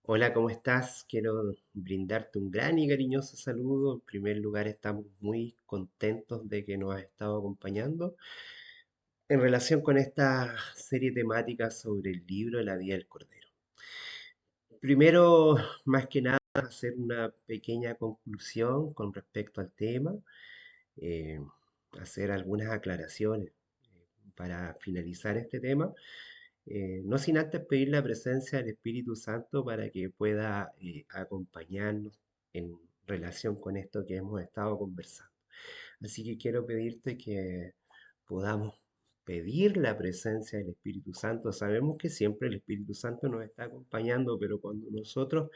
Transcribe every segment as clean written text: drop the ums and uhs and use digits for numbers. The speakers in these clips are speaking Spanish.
Hola, ¿cómo estás? Quiero brindarte un gran y cariñoso saludo. En primer lugar, estamos muy contentos de que nos has estado acompañando en relación con esta serie temática sobre el libro de la vida del Cordero. Primero, más que nada, hacer una pequeña conclusión con respecto al tema, eh, hacer algunas aclaraciones para finalizar este tema. No sin antes pedir la presencia del Espíritu Santo para que pueda acompañarnos en relación con esto que hemos estado conversando. Así que quiero pedirte que podamos pedir la presencia del Espíritu Santo. Sabemos que siempre el Espíritu Santo nos está acompañando, pero cuando nosotros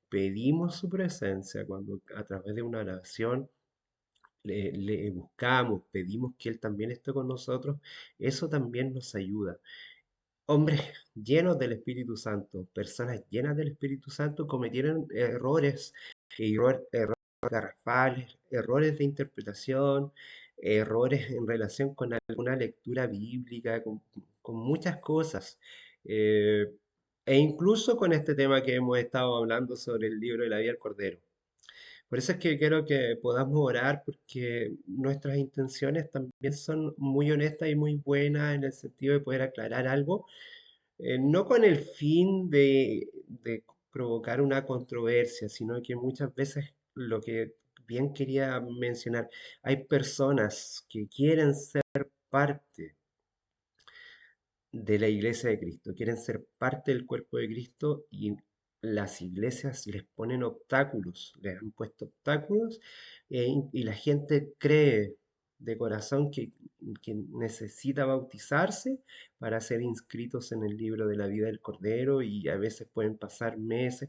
pedimos su presencia, cuando a través de una oración le buscamos, pedimos que Él también esté con nosotros, eso también nos ayuda. Hombres llenos del Espíritu Santo, personas llenas del Espíritu Santo cometieron errores, errores garrafales, errores de interpretación, errores en relación con alguna lectura bíblica, con muchas cosas. Eh, e incluso con este tema que hemos estado hablando sobre el libro de la vida del Cordero. Por eso es que quiero que podamos orar porque nuestras intenciones también son muy honestas y muy buenas en el sentido de poder aclarar algo, no con el fin de provocar una controversia, sino que muchas veces lo que bien quería mencionar, hay personas que quieren ser parte de la iglesia de Cristo, quieren ser parte del cuerpo de Cristo y las iglesias les ponen obstáculos, les han puesto obstáculos y la gente cree de corazón que necesita bautizarse para ser inscritos en el libro de la vida del Cordero y a veces pueden pasar meses.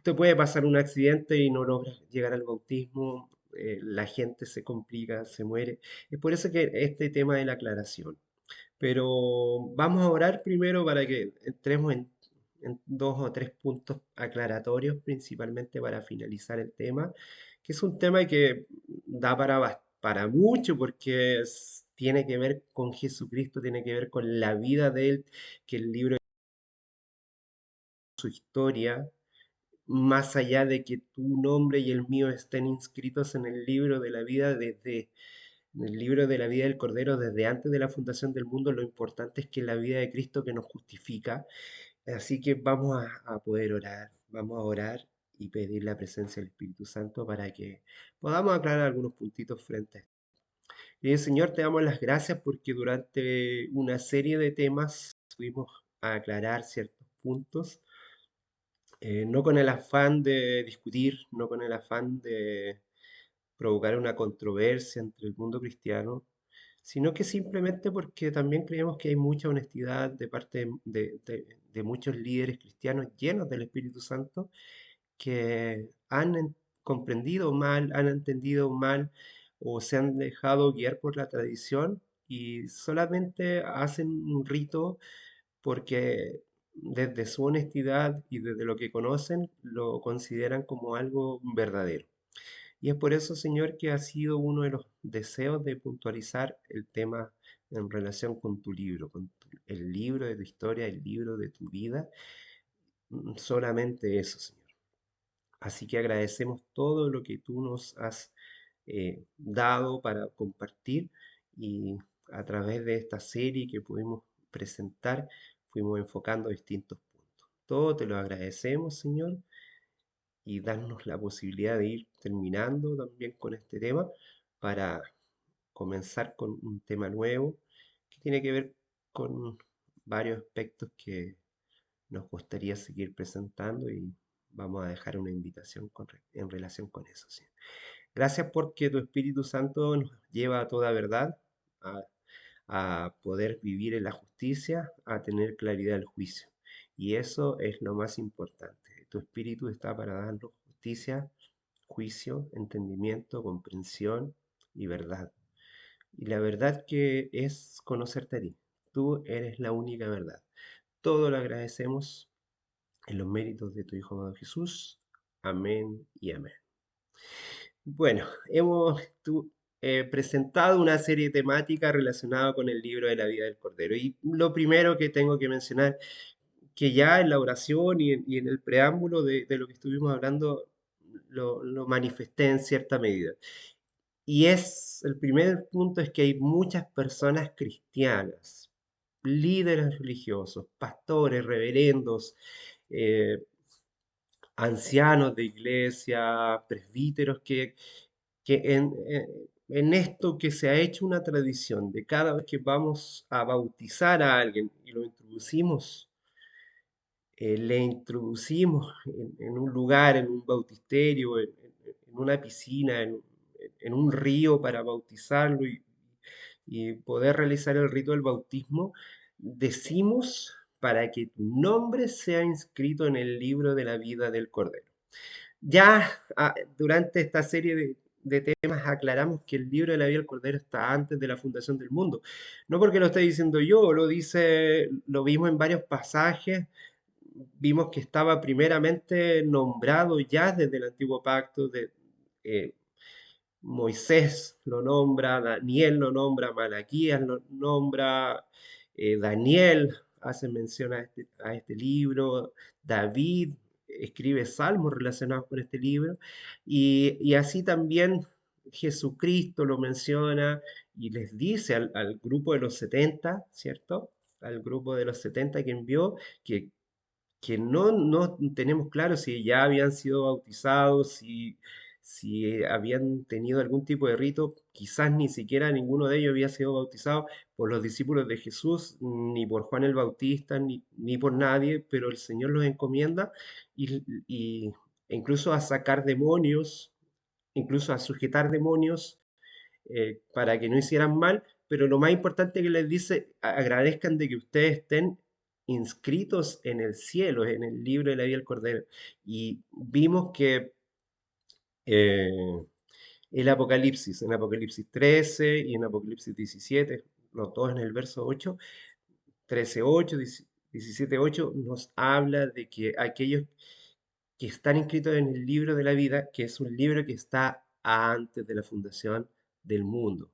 Te puede pasar un accidente y no logras llegar al bautismo, la gente se complica, se muere. Es por eso que este tema de la aclaración. Pero vamos a orar primero para que entremos en dos o tres puntos aclaratorios, principalmente para finalizar el tema, que es un tema que da para mucho porque tiene que ver con Jesucristo, tiene que ver con la vida de Él, que el libro de su historia, más allá de que tu nombre y el mío estén inscritos en el libro de la vida en el libro de la vida del Cordero desde antes de la fundación del mundo, lo importante es que es la vida de Cristo que nos justifica. Así que vamos a poder orar, vamos a orar y pedir la presencia del Espíritu Santo para que podamos aclarar algunos puntitos frente a esto. Bien, Señor, te damos las gracias porque durante una serie de temas pudimos aclarar ciertos puntos, no con el afán de discutir, no con el afán de provocar una controversia entre el mundo cristiano, sino que simplemente porque también creemos que hay mucha honestidad de parte de muchos líderes cristianos llenos del Espíritu Santo que comprendido mal, han entendido mal o se han dejado guiar por la tradición y solamente hacen un rito porque desde su honestidad y desde lo que conocen lo consideran como algo verdadero. Y es por eso, Señor, que ha sido uno de los deseos de puntualizar el tema en relación con tu libro, el libro de tu historia, el libro de tu vida. Solamente eso, Señor. Así que agradecemos todo lo que tú nos has dado para compartir y a través de esta serie que pudimos presentar, fuimos enfocando distintos puntos. Todo te lo agradecemos, Señor, y darnos la posibilidad de ir terminando también con este tema para comenzar con un tema nuevo que tiene que ver con varios aspectos que nos gustaría seguir presentando y vamos a dejar una invitación en relación con eso. ¿Sí? Gracias porque tu Espíritu Santo nos lleva a toda verdad, a, a poder vivir en la justicia, a tener claridad del juicio. Y eso es lo más importante. Tu Espíritu está para darnos justicia, juicio, entendimiento, comprensión y verdad. Y la verdad que es conocerte a ti. Tú eres la única verdad. Todo lo agradecemos en los méritos de tu Hijo amado Jesús. Amén y amén. Bueno, hemos presentado una serie temática relacionada con el libro de la vida del Cordero. Y lo primero que tengo que mencionar, que ya en la oración y en el preámbulo de lo que estuvimos hablando lo manifesté en cierta medida. Y el primer punto es que hay muchas personas cristianas, líderes religiosos, pastores, reverendos, eh, ancianos de iglesia, presbíteros, que en esto que se ha hecho una tradición de cada vez que vamos a bautizar a alguien y lo introducimos, le introducimos en un lugar, en un bautisterio, en una piscina, en un río para bautizarlo y poder realizar el rito del bautismo, decimos para que tu nombre sea inscrito en el libro de la vida del Cordero. Ya durante esta serie de temas aclaramos que el libro de la vida del Cordero está antes de la fundación del mundo. No porque lo esté diciendo yo, lo vimos en varios pasajes, vimos que estaba primeramente nombrado ya desde el antiguo pacto, eh, Moisés lo nombra, Daniel lo nombra, Malaquías lo nombra, Daniel hace mención a este libro, David escribe salmos relacionados con este libro, y así también Jesucristo lo menciona y les dice al grupo de los 70, ¿cierto? Al grupo de los 70 que envió, que no tenemos claro si ya habían sido bautizados, si habían tenido algún tipo de rito, quizás ni siquiera ninguno de ellos había sido bautizado por los discípulos de Jesús, ni por Juan el Bautista, ni por nadie, pero el Señor los encomienda e incluso a sacar demonios, incluso a sujetar demonios para que no hicieran mal, pero lo más importante que les dice, agradezcan de que ustedes estén inscritos en el cielo, en el libro de la vida del Cordero. Y vimos que eh, en Apocalipsis 13 y en Apocalipsis 17, los dos en el verso 8, 13:8, 17:8, nos habla de que aquellos que están inscritos en el libro de la vida, que es un libro que está antes de la fundación del mundo.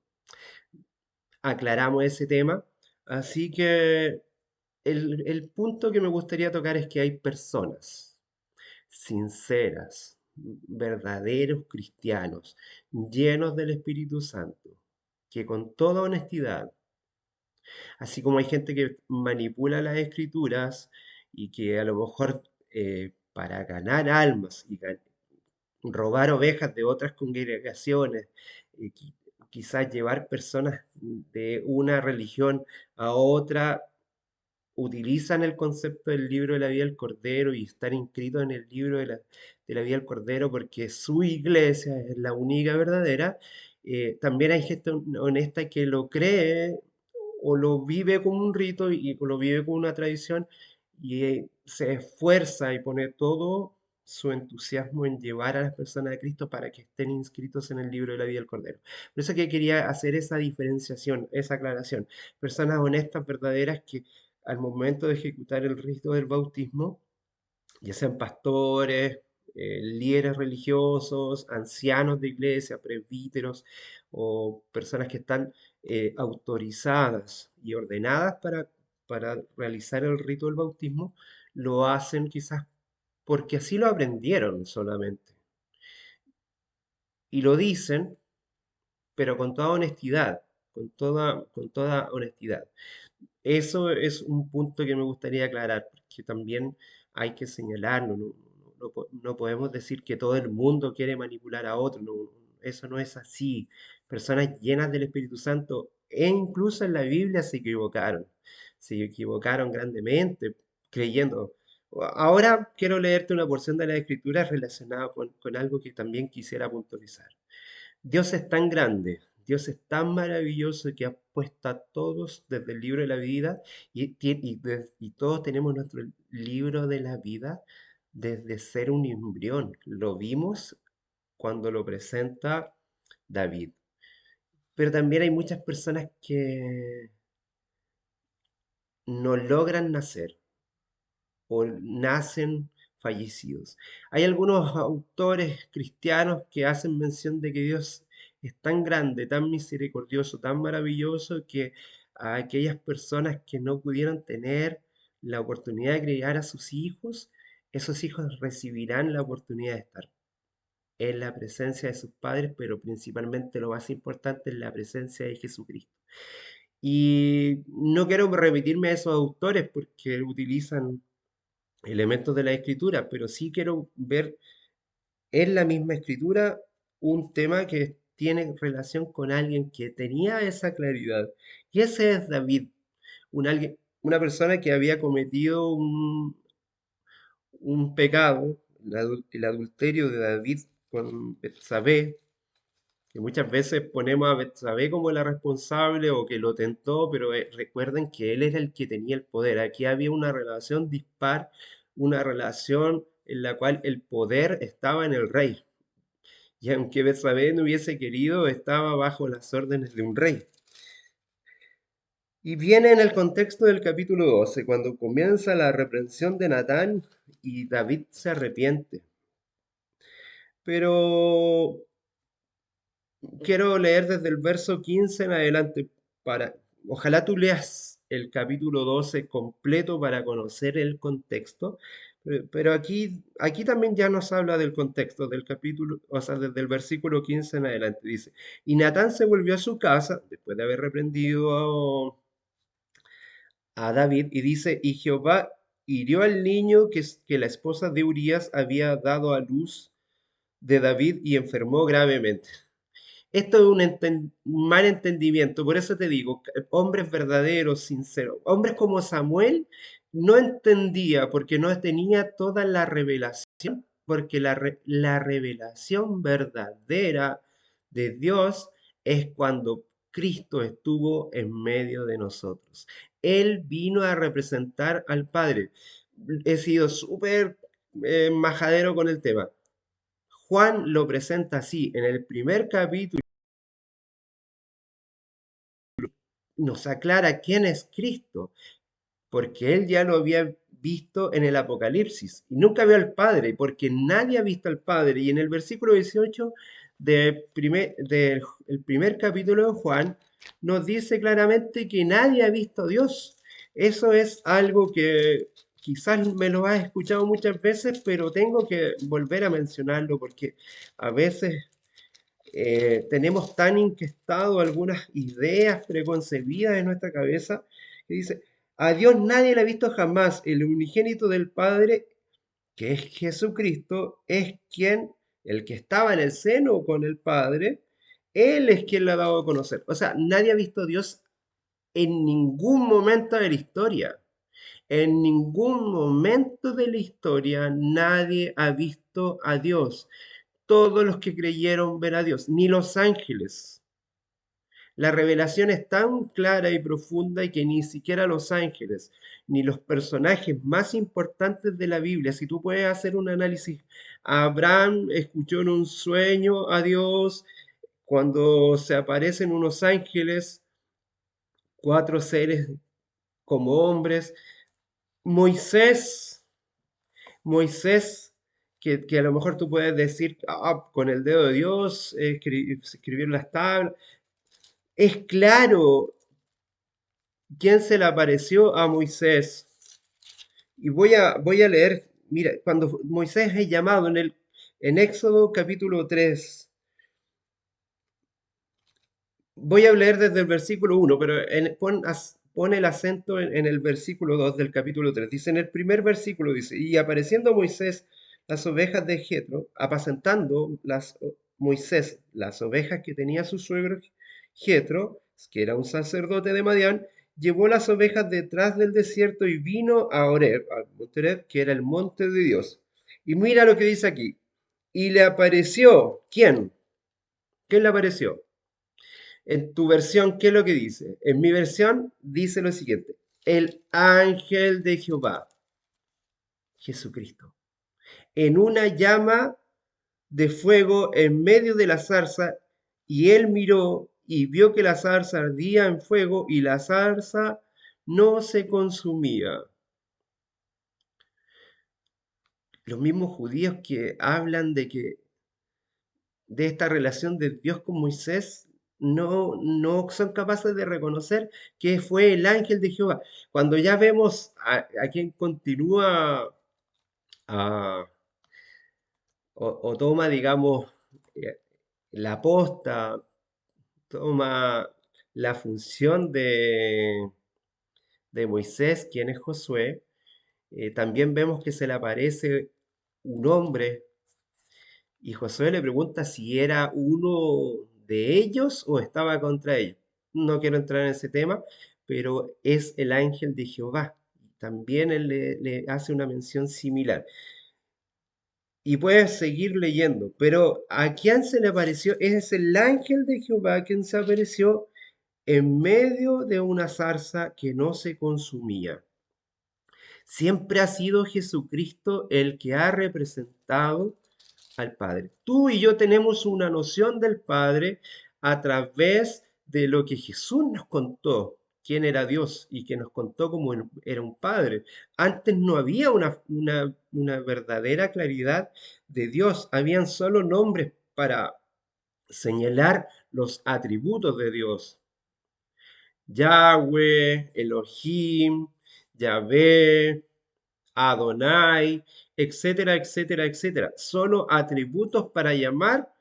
Aclaramos ese tema. Así que el punto que me gustaría tocar es que hay personas sinceras, verdaderos cristianos, llenos del Espíritu Santo, que con toda honestidad, así como hay gente que manipula las escrituras y que a lo mejor para ganar almas y robar ovejas de otras congregaciones, quizás llevar personas de una religión a otra, utilizan el concepto del libro de la vida del Cordero y están inscritos en el libro de la vida del Cordero porque su iglesia es la única verdadera. También hay gente honesta que lo cree o lo vive como un rito y lo vive como una tradición y se esfuerza y pone todo su entusiasmo en llevar a las personas a Cristo para que estén inscritos en el libro de la vida del Cordero. Por eso que quería hacer esa diferenciación, esa aclaración. Personas honestas, verdaderas, que al momento de ejecutar el rito del bautismo, ya sean pastores, líderes religiosos, ancianos de iglesia, presbíteros o personas que están autorizadas y ordenadas para realizar el rito del bautismo, lo hacen quizás porque así lo aprendieron solamente. Y lo dicen, pero con toda honestidad, con toda honestidad. Eso es un punto que me gustaría aclarar, porque también hay que señalarlo. No podemos decir que todo el mundo quiere manipular a otro. Eso no es así. Personas llenas del Espíritu Santo, e incluso en la Biblia se equivocaron grandemente, creyendo. Ahora quiero leerte una porción de la Escritura relacionada con algo que también quisiera puntualizar. Dios es tan grande, Dios es tan maravilloso que ha puesto a todos desde el libro de la vida y todos tenemos nuestro libro de la vida desde ser un embrión. Lo vimos cuando lo presenta David. Pero también hay muchas personas que no logran nacer o nacen fallecidos. Hay algunos autores cristianos que hacen mención de que Dios es tan grande, tan misericordioso, tan maravilloso, que a aquellas personas que no pudieron tener la oportunidad de criar a sus hijos, esos hijos recibirán la oportunidad de estar en la presencia de sus padres, pero principalmente lo más importante es la presencia de Jesucristo. Y no quiero remitirme a esos autores porque utilizan elementos de la escritura, pero sí quiero ver en la misma escritura un tema que tiene relación con alguien que tenía esa claridad. Y ese es David, una persona que había cometido un pecado, el adulterio de David con Betsabé, que muchas veces ponemos a Betsabé como la responsable o que lo tentó, pero recuerden que él era el que tenía el poder. Aquí había una relación dispar, una relación en la cual el poder estaba en el rey. Y aunque Betsabé no hubiese querido, estaba bajo las órdenes de un rey. Y viene en el contexto del capítulo 12, cuando comienza la reprensión de Natán y David se arrepiente. Pero quiero leer desde el verso 15 en adelante para, ojalá tú leas el capítulo 12 completo para conocer el contexto, pero aquí también ya nos habla del contexto del capítulo, o sea, desde el versículo 15 en adelante, dice, y Natán se volvió a su casa después de haber reprendido a David y dice, y Jehová hirió al niño que la esposa de Urías había dado a luz de David y enfermó gravemente. Esto es un mal entendimiento, por eso te digo, hombres verdaderos, sinceros, hombres como Samuel no entendía porque no tenía toda la revelación, porque la revelación verdadera de Dios es cuando Cristo estuvo en medio de nosotros. Él vino a representar al Padre. He sido súper majadero con el tema. Juan lo presenta así en el primer capítulo. Nos aclara quién es Cristo, porque él ya lo había visto en el Apocalipsis y nunca vio al Padre, porque nadie ha visto al Padre. Y en el versículo 18 del el primer capítulo de Juan nos dice claramente que nadie ha visto a Dios. Eso es algo que quizás me lo has escuchado muchas veces, pero tengo que volver a mencionarlo porque a veces tenemos tan inquestado algunas ideas preconcebidas en nuestra cabeza que dice, a Dios nadie le ha visto jamás, el unigénito del Padre, que es Jesucristo, es quien, el que estaba en el seno con el Padre, Él es quien le ha dado a conocer. O sea, nadie ha visto a Dios en ningún momento de la historia. En ningún momento de la historia nadie ha visto a Dios. Todos los que creyeron ver a Dios, ni los ángeles. La revelación es tan clara y profunda y que ni siquiera los ángeles, ni los personajes más importantes de la Biblia, si tú puedes hacer un análisis, Abraham escuchó en un sueño a Dios, cuando se aparecen unos ángeles, cuatro seres como hombres, Moisés, Moisés, que a lo mejor tú puedes decir, con el dedo de Dios escribir las tablas. Es claro quién se le apareció a Moisés. Y voy a leer, mira, cuando Moisés es llamado en Éxodo capítulo 3. Voy a leer desde el versículo 1, pero pon el acento en el versículo 2 del capítulo 3. Dice, en el primer versículo dice, y apareciendo Moisés las ovejas de Jetro, apacentando Moisés las ovejas que tenía su suegro Jetro, que era un sacerdote de Madián, llevó las ovejas detrás del desierto y vino a Horeb, al monte Horeb, que era el monte de Dios. Y mira lo que dice aquí. Y le apareció, ¿quién? ¿Quién le apareció? En tu versión, ¿qué es lo que dice? En mi versión dice lo siguiente. El ángel de Jehová, Jesucristo, en una llama de fuego en medio de la zarza, y él miró y vio que la zarza ardía en fuego y la zarza no se consumía. Los mismos judíos que hablan de esta relación de Dios con Moisés no son capaces de reconocer que fue el ángel de Jehová. Cuando ya vemos a quien continúa a- o toma, digamos, eh, la posta, toma la función de Moisés, quien es Josué, también vemos que se le aparece un hombre y Josué le pregunta si era uno de ellos o estaba contra ellos. No quiero entrar en ese tema, pero es el ángel de Jehová. También él le hace una mención similar. Y puedes seguir leyendo, pero ¿a quién se le apareció? Es el ángel de Jehová quien se apareció en medio de una zarza que no se consumía. Siempre ha sido Jesucristo el que ha representado al Padre. Tú y yo tenemos una noción del Padre a través de lo que Jesús nos contó, quién era Dios y que nos contó cómo era un Padre. Antes no había una verdadera claridad de Dios, habían solo nombres para señalar los atributos de Dios. Yahweh, Elohim, Yahvé, Adonai, etcétera, etcétera, etcétera. Solo atributos para llamar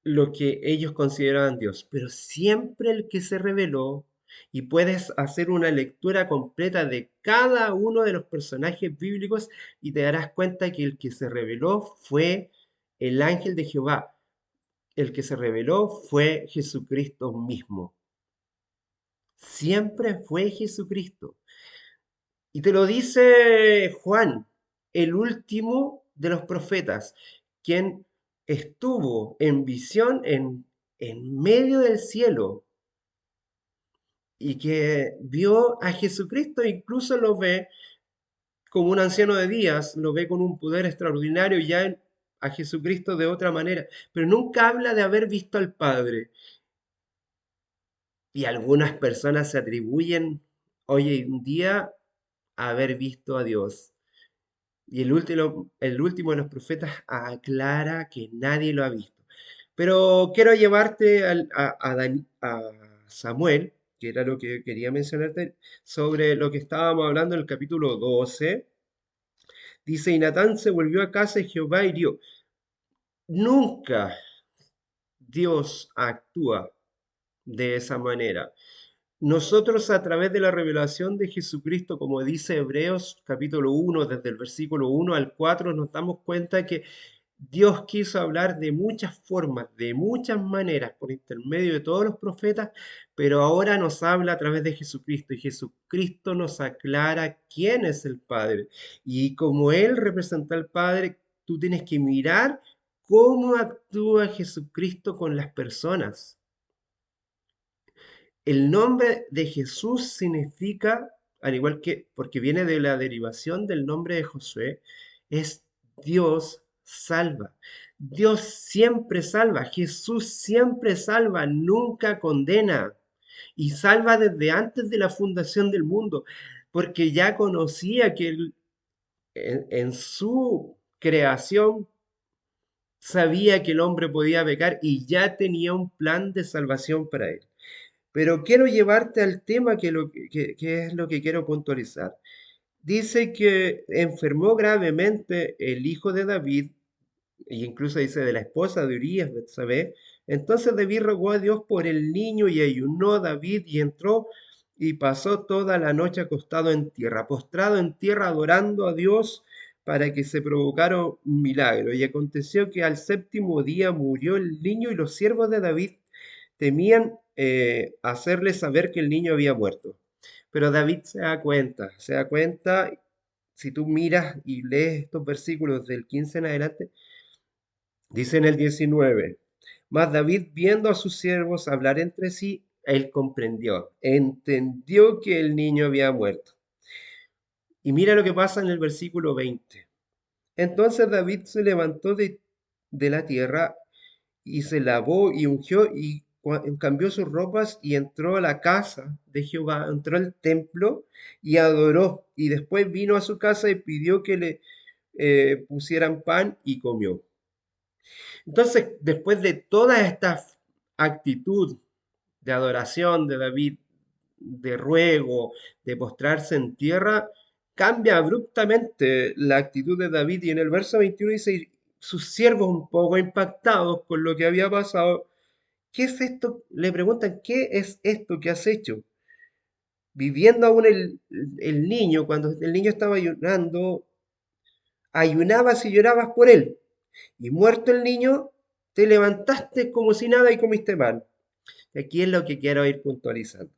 lo que ellos consideraban Dios. Pero siempre el que se reveló, y puedes hacer una lectura completa de cada uno de los personajes bíblicos y te darás cuenta que el que se reveló fue el ángel de Jehová. El que se reveló fue Jesucristo mismo. Siempre fue Jesucristo. Y te lo dice Juan, el último de los profetas, quien estuvo en visión en medio del cielo y que vio a Jesucristo, incluso lo ve como un anciano de días, lo ve con un poder extraordinario ya a Jesucristo de otra manera, pero nunca habla de haber visto al Padre. Y algunas personas se atribuyen hoy en día a haber visto a Dios. Y el último de los profetas aclara que nadie lo ha visto. Pero quiero llevarte a Samuel, que era lo que quería mencionarte, sobre lo que estábamos hablando en el capítulo 12. Dice, y Natán se volvió a casa y Jehová hirió. Nunca Dios actúa de esa manera. Nosotros a través de la revelación de Jesucristo, como dice Hebreos capítulo 1, desde el versículo 1 al 4, nos damos cuenta que Dios quiso hablar de muchas formas, de muchas maneras, por intermedio de todos los profetas, pero ahora nos habla a través de Jesucristo y Jesucristo nos aclara quién es el Padre. Y como Él representa al Padre, tú tienes que mirar cómo actúa Jesucristo con las personas. El nombre de Jesús significa, al igual que, porque viene de la derivación del nombre de Josué, es Dios salva. Dios siempre salva, Jesús siempre salva, nunca condena. Y salva desde antes de la fundación del mundo, porque ya conocía que en su creación sabía que el hombre podía pecar y ya tenía un plan de salvación para él. Pero quiero llevarte al tema que es lo que quiero puntualizar. Dice que enfermó gravemente el hijo de David, e incluso dice de la esposa de Urías, Betsabé. Entonces David rogó a Dios por el niño y ayunó David y entró y pasó toda la noche acostado en tierra, postrado en tierra, adorando a Dios para que se provocara un milagro. Y aconteció que al séptimo día murió el niño y los siervos de David temían hacerle saber que el niño había muerto. Pero David se da cuenta, si tú miras y lees estos versículos del 15 en adelante, dice en el 19, mas David viendo a sus siervos hablar entre sí, él comprendió, entendió que el niño había muerto. Y mira lo que pasa en el versículo 20. Entonces David se levantó de la tierra y se lavó y ungió y cambió sus ropas y entró a la casa de Jehová, entró al templo y adoró. Y después vino a su casa y pidió que le pusieran pan y comió. Entonces, después de todas estas actitud de adoración de David, de ruego, de postrarse en tierra, cambia abruptamente la actitud de David y en el verso 21 dice, sus siervos un poco impactados con lo que había pasado, ¿qué es esto? Le preguntan, ¿qué es esto que has hecho? Viviendo aún el niño, cuando el niño estaba ayunando, ayunabas y llorabas por él. Y muerto el niño, te levantaste como si nada y comiste pan. Aquí es lo que quiero ir puntualizando.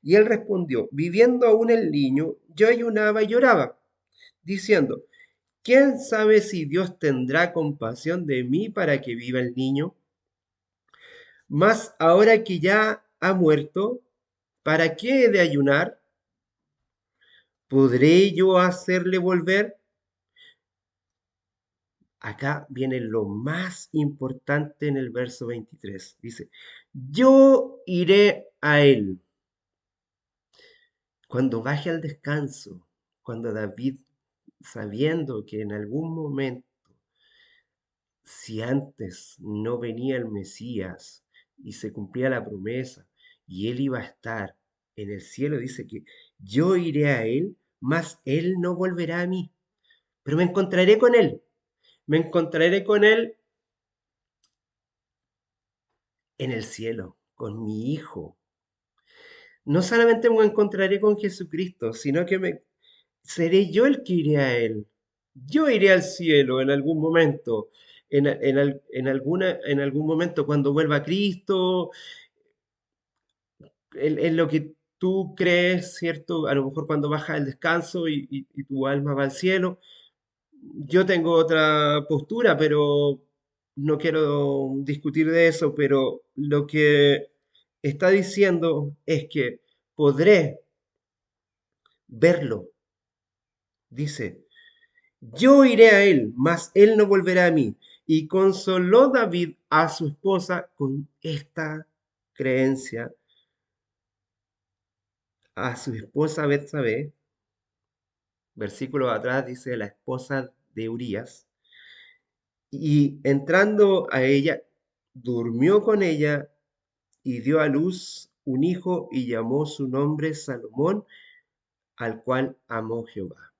Y él respondió, viviendo aún el niño, yo ayunaba y lloraba, diciendo, ¿quién sabe si Dios tendrá compasión de mí para que viva el niño? Mas ahora que ya ha muerto, ¿para qué he de ayunar? ¿Podré yo hacerle volver? Acá viene lo más importante en el verso 23. Dice, yo iré a él. Cuando baje al descanso, cuando David, sabiendo que en algún momento, si antes no venía el Mesías y se cumplía la promesa y él iba a estar en el cielo, dice que yo iré a él, mas él no volverá a mí, pero me encontraré con él, me encontraré con él en el cielo, con mi hijo. No solamente me encontraré con Jesucristo, sino que seré yo el que iré a Él. Yo iré al cielo en algún momento, en algún momento cuando vuelva Cristo, en lo que tú crees, ¿cierto? A lo mejor cuando baja el descanso y tu alma va al cielo. Yo tengo otra postura, pero no quiero discutir de eso, pero lo que está diciendo es que podré verlo. Dice, yo iré a él, mas él no volverá a mí. Y consoló David a su esposa con esta creencia, a su esposa Betsabé, versículo atrás dice la esposa de Urías, y entrando a ella, durmió con ella y dio a luz un hijo y llamó su nombre Salomón, al cual amó Jehová.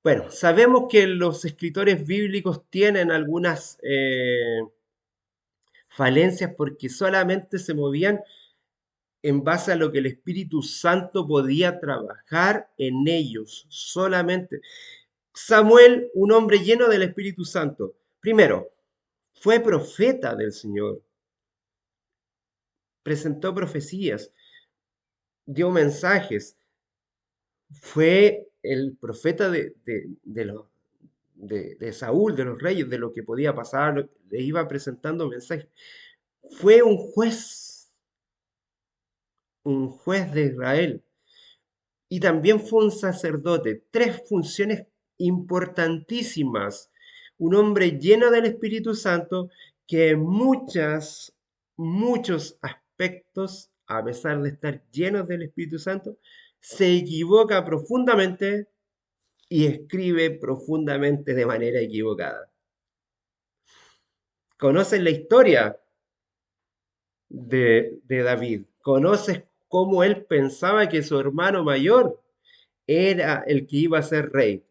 Bueno, sabemos que los escritores bíblicos tienen algunas falencias porque solamente se movían en base a lo que el Espíritu Santo podía trabajar en ellos, solamente. Samuel, un hombre lleno del Espíritu Santo, primero, fue profeta del Señor, presentó profecías, dio mensajes, fue el profeta de Saúl, de los reyes, de lo que podía pasar, le iba presentando mensajes. Fue un juez de Israel, y también fue un sacerdote. Tres funciones importantísimas. Un hombre lleno del Espíritu Santo que en muchos aspectos, a pesar de estar lleno del Espíritu Santo, se equivoca profundamente y escribe profundamente de manera equivocada. ¿Conoces la historia de David? ¿Conoces cómo él pensaba que su hermano mayor era el que iba a ser rey?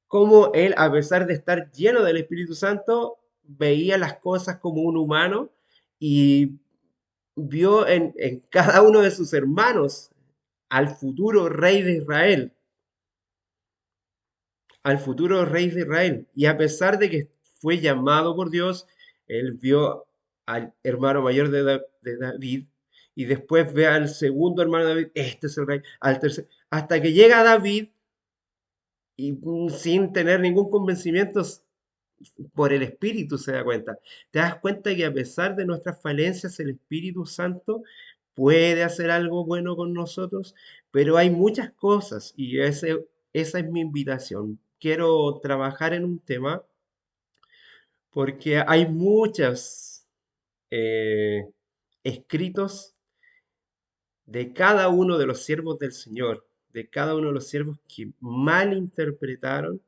Cómo él, a pesar de estar lleno del Espíritu Santo, veía las cosas como un humano y vio en cada uno de sus hermanos al futuro rey de Israel, al futuro rey de Israel. Y a pesar de que fue llamado por Dios, él vio al hermano mayor de David y después ve al segundo hermano de David, este es el rey, al tercer, hasta que llega David y sin tener ningún convencimiento por el Espíritu se da cuenta. Te das cuenta que a pesar de nuestras falencias, el Espíritu Santo puede hacer algo bueno con nosotros, pero hay muchas cosas y esa es mi invitación. Quiero trabajar en un tema porque hay muchos escritos de cada uno de los siervos del Señor, de cada uno de los siervos que malinterpretaron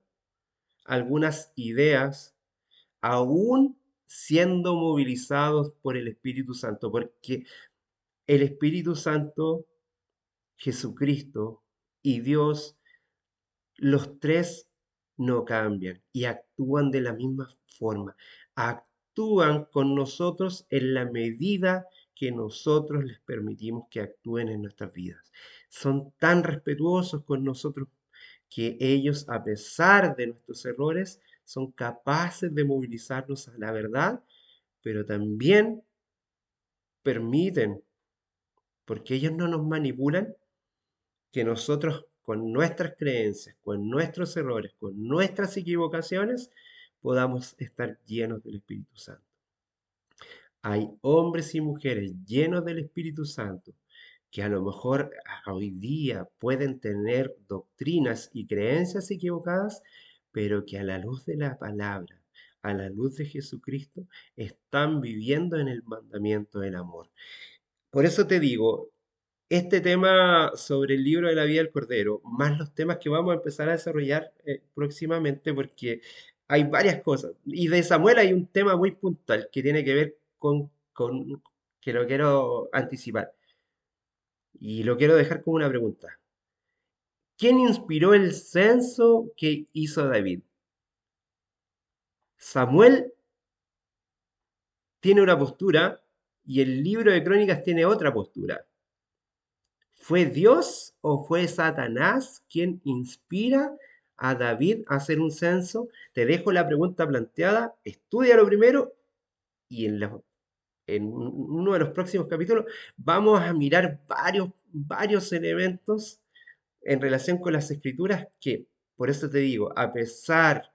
algunas ideas, aún siendo movilizados por el Espíritu Santo, porque el Espíritu Santo, Jesucristo y Dios, los tres no cambian y actúan de la misma forma. Actúan con nosotros en la medida que nosotros les permitimos que actúen en nuestras vidas. Son tan respetuosos con nosotros que ellos, a pesar de nuestros errores, son capaces de movilizarnos a la verdad, pero también permiten, porque ellos no nos manipulan, que nosotros con nuestras creencias, con nuestros errores, con nuestras equivocaciones, podamos estar llenos del Espíritu Santo. Hay hombres y mujeres llenos del Espíritu Santo que a lo mejor hoy día pueden tener doctrinas y creencias equivocadas, pero que a la luz de la palabra, a la luz de Jesucristo, están viviendo en el mandamiento del amor. Por eso te digo, este tema sobre el libro de la vida del Cordero, más los temas que vamos a empezar a desarrollar próximamente, porque hay varias cosas. Y de Samuel hay un tema muy puntual que tiene que ver que lo quiero anticipar. Y lo quiero dejar como una pregunta. ¿Quién inspiró el censo que hizo David? Samuel tiene una postura y el libro de Crónicas tiene otra postura. ¿Fue Dios o fue Satanás quien inspira a David a hacer un censo? Te dejo la pregunta planteada, estúdialo primero y en uno de los próximos capítulos vamos a mirar varios elementos en relación con las escrituras que, por eso te digo, a pesar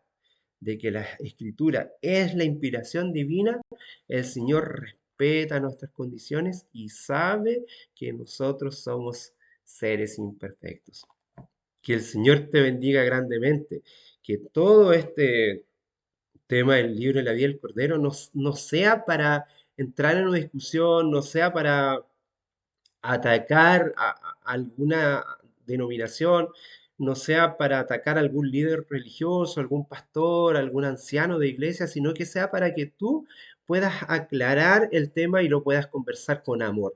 de que la escritura es la inspiración divina, el Señor respeta nuestras condiciones y sabe que nosotros somos seres imperfectos. Que el Señor te bendiga grandemente, que todo este tema del libro de la vida del Cordero no sea para entrar en una discusión, no sea para atacar a alguna denominación, no sea para atacar a algún líder religioso, algún pastor, algún anciano de iglesia, sino que sea para que tú puedas aclarar el tema y lo puedas conversar con amor,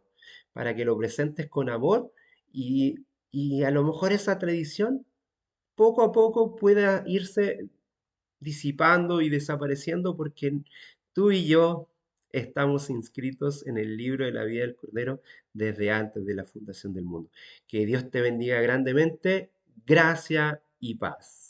para que lo presentes con amor y a lo mejor esa tradición poco a poco pueda irse disipando y desapareciendo porque tú y yo estamos inscritos en el libro de la vida del Cordero desde antes de la fundación del mundo. Que Dios te bendiga grandemente, gracia y paz.